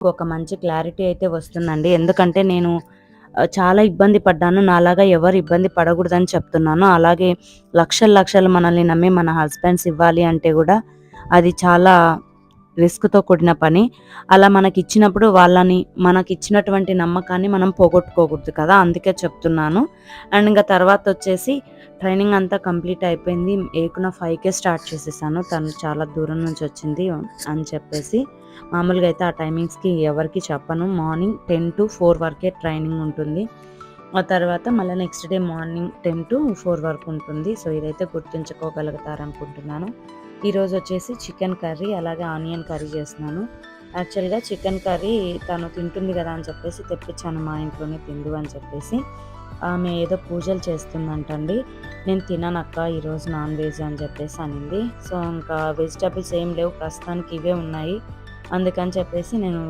ఒక మంచి క్లారిటీ అయితే వస్తుందండి. ఎందుకంటే నేను చాలా ఇబ్బంది పడ్డాను. నాలాగా ఎవరు ఇబ్బంది పడకూడదని చెప్తున్నాను. అలాగే లక్షలు, లక్షలు మనల్ని నమ్మి మన హస్బెండ్స్ ఇవ్వాలి అంటే గూడా అది చాలా రిస్క్‌తో కూడిన పని. అలా మనకిచ్చినప్పుడు వాళ్ళని మనకిచ్చినటువంటి నమ్మకాన్ని మనం పోగొట్టుకోకూడదు కదా! అందుకే చెప్తున్నాను. అండ్ ఇంక తర్వాతొచ్చేసి ట్రైనింగ్ అంతా కంప్లీట్ అయిపోయింది. ఏకున 5కే స్టార్ట్ చేసేసాను. తను చాలా దూరం నుంచొచ్చింది అని చెప్పేసి. మామూలుగా అయితే ఆ టైమింగ్స్‌కి ఎవరికీ చెప్పను. మార్నింగ్ 10-4 వరకే ట్రైనింగ్ ఉంటుంది. ఆ తర్వాత మళ్ళా నెక్స్ట్ డే మార్నింగ్ 10-4 వరకు ఉంటుంది. సో, ఇదైతే గుర్తుంచుకోగలుగుతారనుకుంటున్నాను. ఈరోజొచ్చేసి చికెన్ కర్రీ, అలాగే ఆనియన్ కర్రీ చేస్తున్నాను. యాక్చువల్‌గా చికెన్ కర్రీ తను తింటుంది గదా అని చెప్పేసి తెప్పించాను మా ఇంట్లోనే తిందు అని చెప్పేసి. ఆమె ఏదో పూజలు చేస్తుందంటండి. నేను తిననక్క ఈరోజు నాన్ వెజ్ అని చెప్పేసి అనింది. సో, ఇంకా వెజిటబుల్స్ ఏం లేవు ప్రస్తుతానికి ఇవే ఉన్నాయి. అందుకని చెప్పేసి నేను